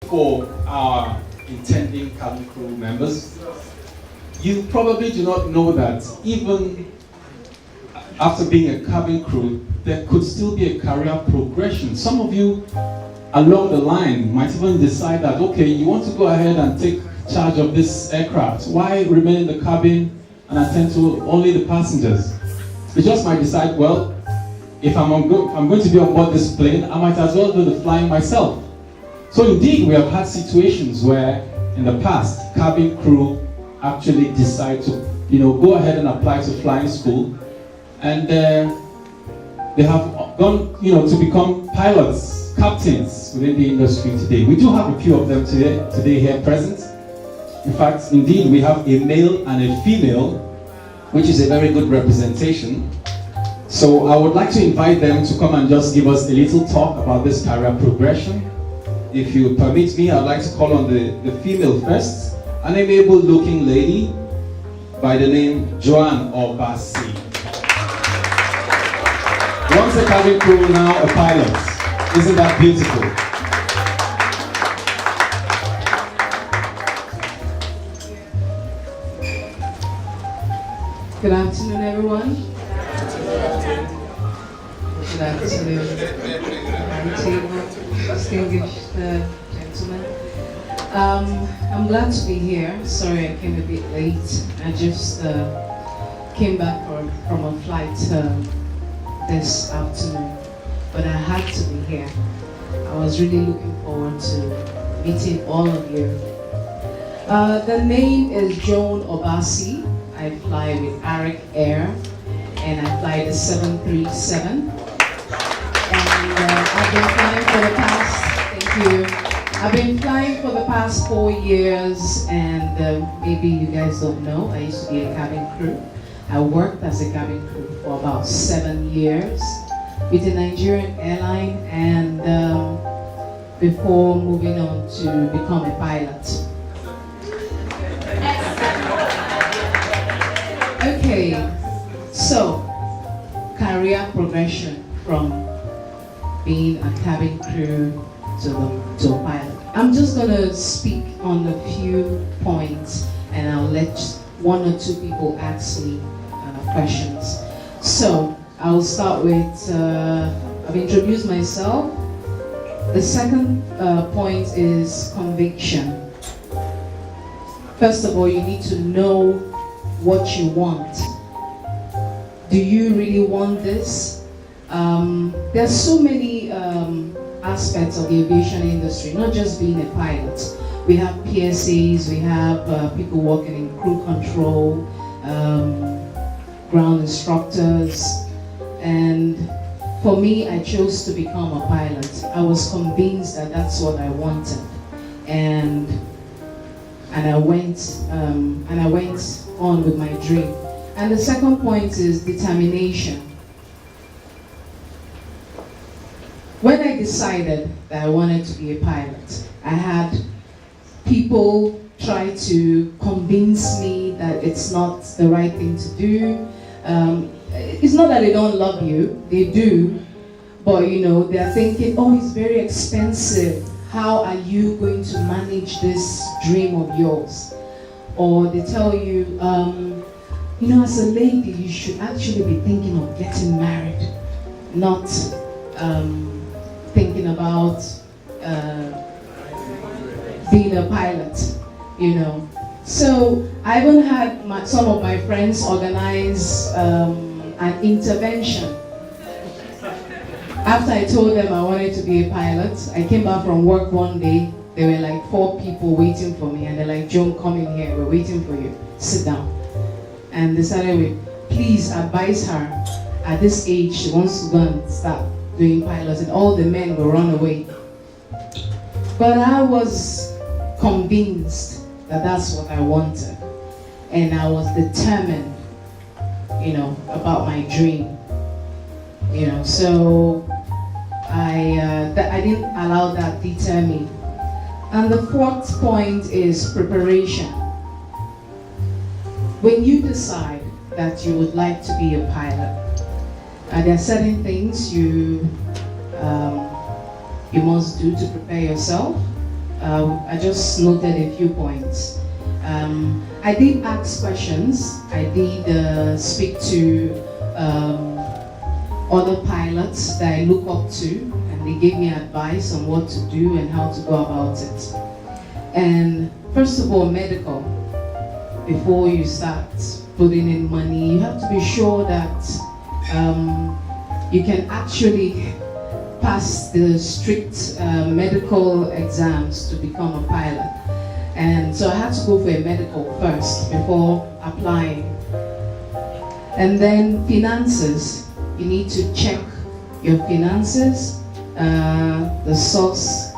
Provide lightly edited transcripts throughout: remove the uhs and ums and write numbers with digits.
For our intending cabin crew members, you probably do not know that even after being a cabin crew, there could still be a career progression. Some of you along the line might even decide that, okay, you want to go ahead and take charge of this aircraft. Why remain in the cabin and attend to only the passengers? You just might decide, well, if I'm going to be on board this plane, I might as well do the flying myself. So indeed, we have had situations where, in the past, cabin crew actually decide to, go ahead and apply to flying school, and they have gone, to become pilots, captains within the industry today. We do have a few of them today here present. In fact, indeed, we have a male and a female, which is a very good representation. So I would like to invite them to come and just give us a little talk about this career progression. If you permit me, I'd like to call on the female first, an amiable looking lady by the name Joanne Obasi. Once a cabin crew, now a pilot. Isn't that beautiful? Good afternoon, everyone. Good afternoon, distinguished gentlemen. I'm glad to be here. Sorry I came a bit late. I just came back from a flight this afternoon, but I had to be here. I was really looking forward to meeting all of you. The name is Joan Obasi. I fly with Arik Air, and I fly the 737. I've been flying for the past, thank you. I've been flying for the past 4 years, and maybe you guys don't know, I used to be a cabin crew. I worked as a cabin crew for about 7 years with a Nigerian airline, and before moving on to become a pilot. Okay, so career progression from being a cabin crew to a pilot. I'm just going to speak on a few points, and I'll let one or two people ask me questions. So I'll start with, I've introduced myself. The second point is conviction. First of all, you need to know what you want. Do you really want this? There's so many aspects of the aviation industry, not just being a pilot. We have PSAs, we have people working in crew control, ground instructors, and for me, I chose to become a pilot. I was convinced that that's what I wanted, and I went on with my dream. And the second point is determination. When I decided that I wanted to be a pilot, I had people try to convince me that it's not the right thing to do. It's not that they don't love you, they do, but they're thinking, oh, it's very expensive. How are you going to manage this dream of yours? Or they tell you, as a lady, you should actually be thinking of getting married, not thinking about being a pilot, So I even had some of my friends organize an intervention. After I told them I wanted to be a pilot, I came back from work one day. There were like 4 people waiting for me, and they're like, Joan, come in here, we're waiting for you, sit down. And they started with, please advise her, at this age, she wants to go and start doing pilots, and all the men will run away. But I was convinced that that's what I wanted, and I was determined, about my dream, so I didn't allow that deter me. And the fourth point is preparation. When you decide that you would like to be a pilot, there are certain things you must do to prepare yourself. I just noted a few points. I did ask questions. I did speak to other pilots that I look up to, and they gave me advice on what to do and how to go about it. And first of all, medical. Before you start putting in money, you have to be sure that you can actually pass the strict medical exams to become a pilot. And so I had to go for a medical first before applying. And then finances. You need to check your finances, the source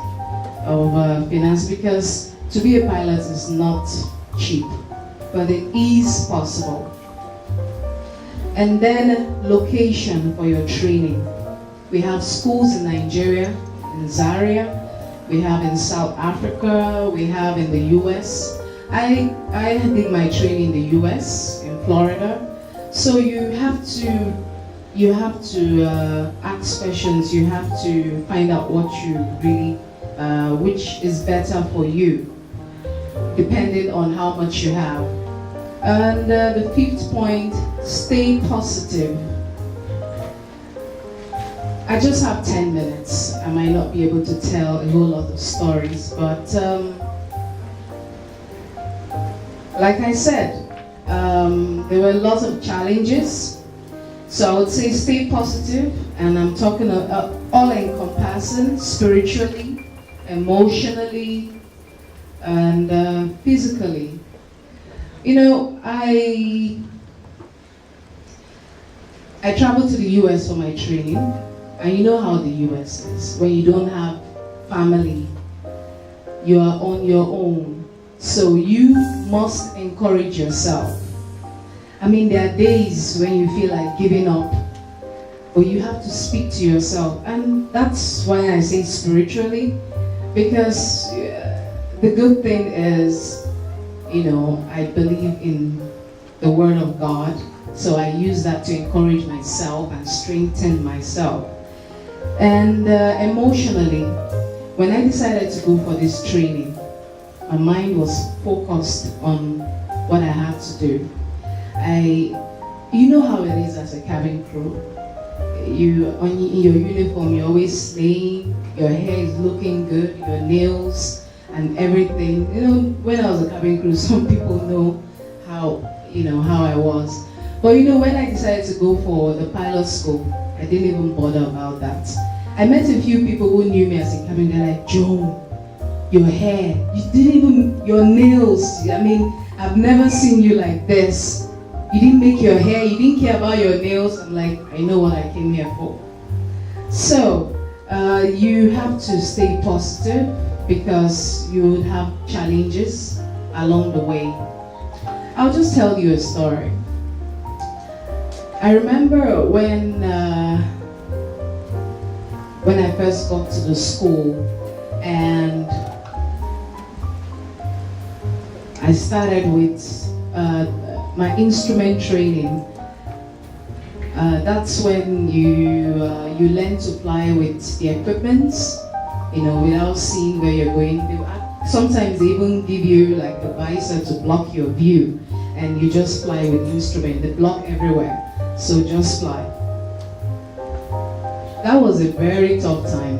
of finance, because to be a pilot is not cheap, but it is possible. And then location for your training. We have schools in Nigeria, in Zaria, we have in South Africa, we have in the US. I did my training in the US, in Florida. So you have to ask questions, you have to find out what you really, which is better for you, depending on how much you have. And the fifth point, stay positive. I just have 10 minutes. I might not be able to tell a whole lot of stories, but like I said, there were lots of challenges. So I would say stay positive, and I'm talking about all-encompassing, spiritually, emotionally, and physically. You know, I traveled to the US for my training, and you know how the US is. When you don't have family, you are on your own. So you must encourage yourself. I mean, there are days when you feel like giving up, but you have to speak to yourself. And that's why I say spiritually, because the good thing is, you know, I believe in the Word of God, so I use that to encourage myself and strengthen myself. And emotionally, when I decided to go for this training, my mind was focused on what I had to do. You know how it is as a cabin crew. In your uniform, you're always slaying, your hair is looking good, your nails and everything. You know, when I was a cabin crew, some people know how I was. But you know, when I decided to go for the pilot school, I didn't even bother about that. I met a few people who knew me as a cabin. They're like, Joan, your hair, your nails. I mean, I've never seen you like this. You didn't make your hair, you didn't care about your nails. I'm like, I know what I came here for. So, you have to stay positive, because you would have challenges along the way. I'll just tell you a story. I remember when I first got to the school, and I started with my instrument training. That's when you learn to fly with the equipment, you know, without seeing where you're going. Sometimes they even give you like the visor to block your view, and you just fly with the instrument. They block everywhere, so just fly. That was a very tough time.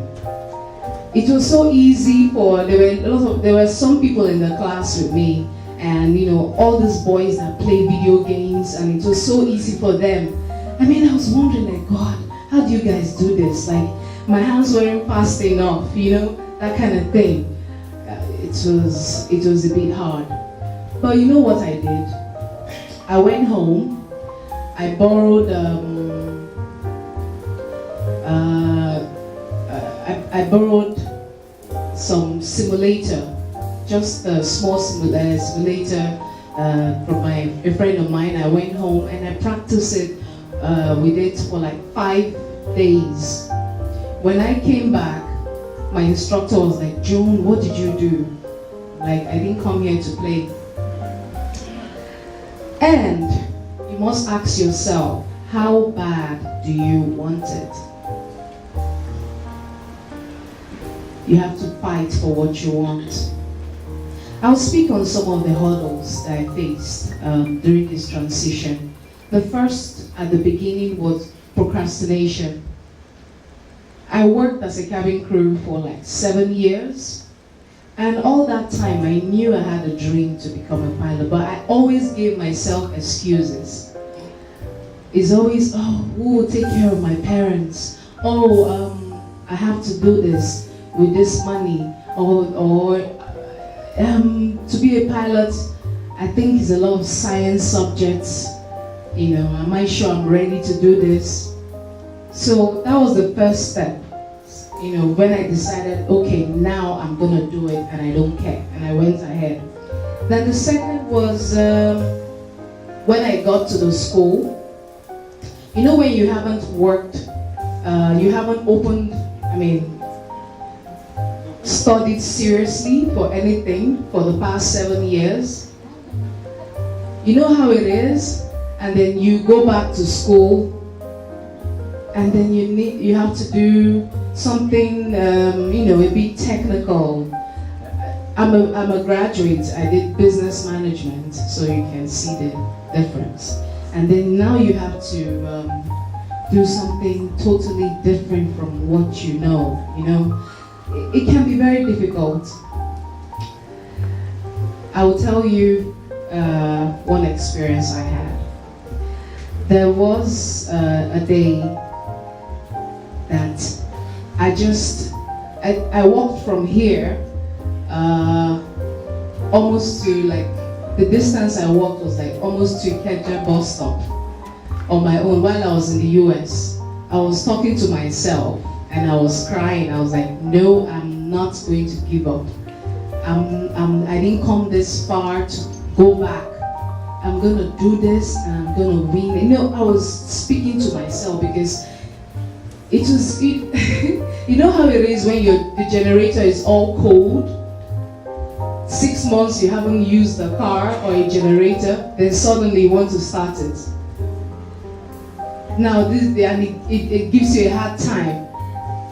It was so easy there were some people in the class with me, and you know, all these boys that play video games, and it was so easy for them. I mean, I was wondering, like, God, how do you guys do this? Like, my hands weren't fast enough, you know, that kind of thing. It was a bit hard. But you know what I did? I went home, I borrowed some simulator, just a small simulator from a friend of mine. I went home and I practiced it with it for like 5 days. When I came back, my instructor was like, Joan, what did you do? Like, I didn't come here to play. And you must ask yourself, how bad do you want it? You have to fight for what you want. I'll speak on some of the hurdles that I faced during this transition. The first at the beginning was procrastination. I worked as a cabin crew for like 7 years, and all that time I knew I had a dream to become a pilot, but I always gave myself excuses. It's always, oh, who will take care of my parents? Oh, I have to do this with this money, or to be a pilot, I think it's a lot of science subjects. You know, am I sure I'm ready to do this? So that was the first step. You know, when I decided, okay, now I'm gonna do it and I don't care, and I went ahead. Then the second was when I got to the school. You know, when you haven't worked, you haven't studied seriously for anything for the past 7 years. You know how it is, and then you go back to school, and then you have to do something a bit technical. I'm a graduate. I did business management, so you can see the difference. And then now you have to do something totally different from what you know. You know, it can be very difficult. I will tell you one experience I had. There was a day that I walked from here almost to, like, the distance I walked was like almost to Ikeja bus stop on my own while I was in the US. I was talking to myself and I was crying. I was like, no, I'm not going to give up. I didn't come this far to go back. I'm gonna do this and I'm gonna win. You know, I was speaking to myself because you know how it is when the generator is all cold. 6 months you haven't used a car or a generator, then suddenly you want to start it. Now it gives you a hard time.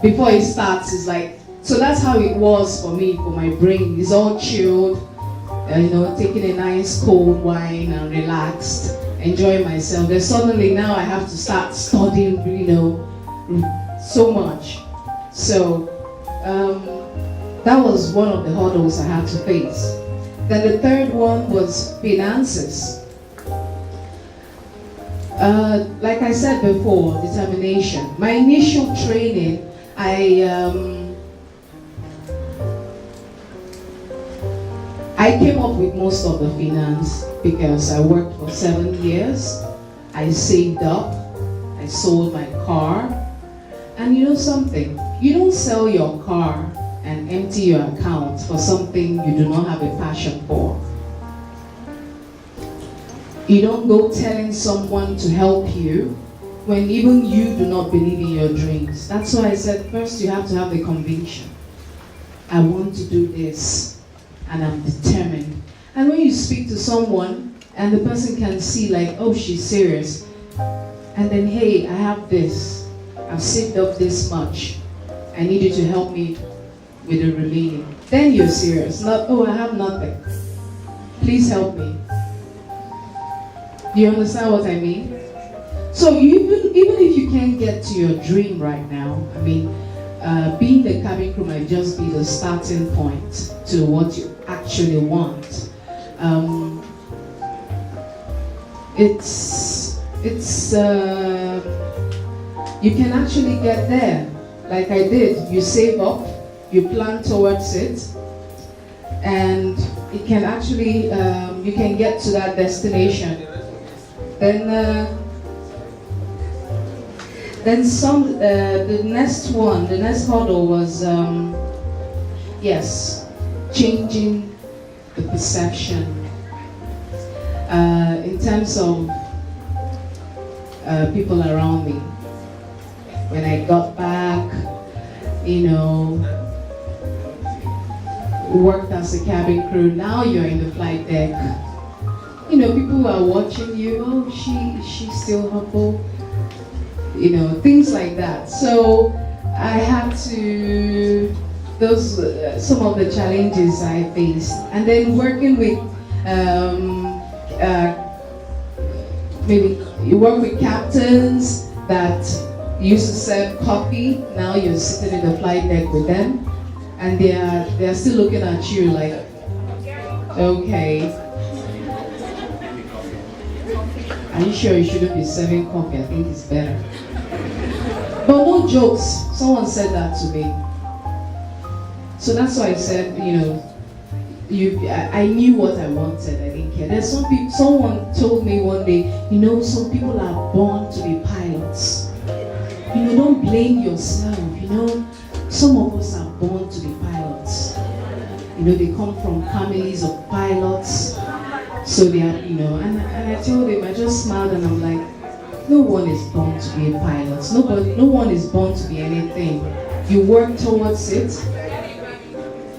Before it starts, it's like, so that's how it was for me, for my brain. It's all chilled, taking a nice cold wine and relaxed, enjoying myself. Then suddenly now I have to start studying, so much. So that was one of the hurdles I had to face. Then the third one was finances. Like I said before, determination. My initial training, I came up with most of the finance because I worked for 7 years. I saved up. I sold my car. And you know something? You don't sell your car and empty your account for something you do not have a passion for. You don't go telling someone to help you when even you do not believe in your dreams. That's why I said first you have to have the conviction. I want to do this and I'm determined. And when you speak to someone and the person can see like, oh, she's serious, and then, hey, I have this, I've saved up this much, I need you to help me with the remaining. Then you're serious, not, oh, I have nothing, please help me. Do you understand what I mean? So even if you can't get to your dream right now, I mean, being the cabin crew might just be the starting point to what you actually want. You can actually get there, like I did. You save up, you plan towards it, and it can actually, you can get to that destination. Then the next hurdle was, changing the perception in terms of people around me. When I got back, worked as a cabin crew, now you're in the flight deck. People are watching you, oh, she's still humble, things like that. So I had to those some of the challenges I faced, and then working with maybe you work with captains that used to serve coffee. Now you're sitting in the flight deck with them, and they are still looking at you like, okay, are you sure you shouldn't be serving coffee? I think it's better. But no jokes. Someone said that to me. So that's why I said, I knew what I wanted. I didn't care. There's some people. Someone told me one day, some people are born to be pilots. Don't blame yourself. Some of us are born to be pilots. They come from families of pilots. So they are, and I told him, I just smiled and I'm like, no one is born to be a pilot. No one is born to be anything. You work towards it,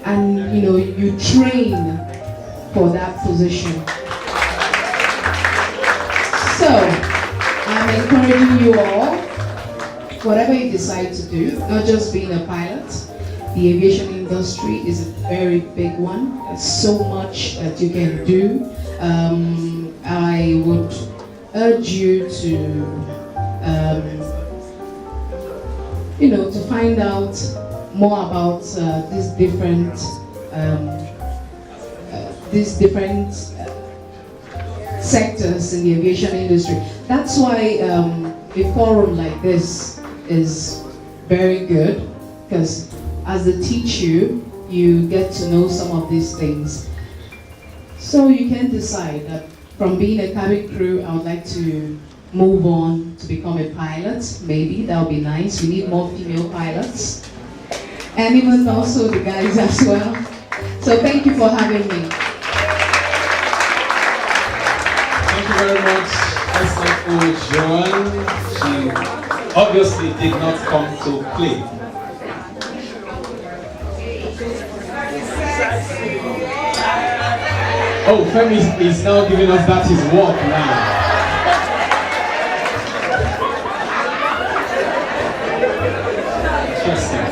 and you train for that position. So I'm encouraging you all, whatever you decide to do, not just being a pilot. The aviation industry is a very big one. There's so much that you can do. I would urge you to find out more about these different sectors in the aviation industry. That's why a forum like this is very good, because as they teach you, you get to know some of these things. So you can decide that from being a cabin crew, I would like to move on to become a pilot. Maybe that would be nice. We need more female pilots, and even also the guys as well. So thank you for having me. Thank you very much, SFO Joan. She obviously did not come to play. Oh, Femi is now giving us that his walk now. Interesting.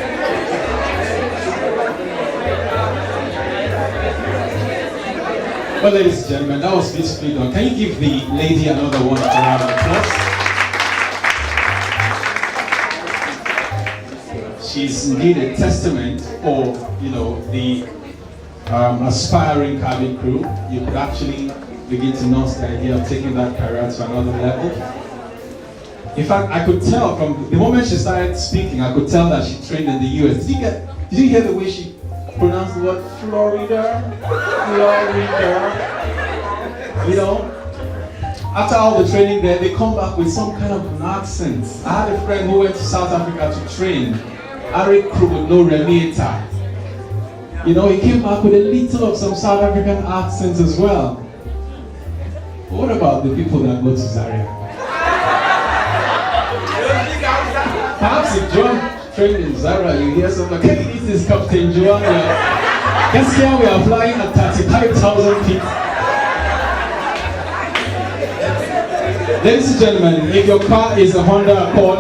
Well, ladies and gentlemen, that was beautifully done. Can you give the lady another one round of applause? She's indeed a testament for, the aspiring cabin crew. You could actually begin to nurse the idea of taking that career to another level. In fact, I could tell from the moment she started speaking, I could tell that she trained in the US. Did you hear the way she pronounced the word Florida? After all the training there, they come back with some kind of an accent. I had a friend who went to South Africa to train. Eric crew with no remiator. He came back with a little of some South African accent as well. But what about the people that go to Zaria? Perhaps if John trained in Zaria, you hear something like, hey, this is Captain Joan. Guess here we are flying at 35,000 feet. Ladies and gentlemen, if your car is a Honda Accord,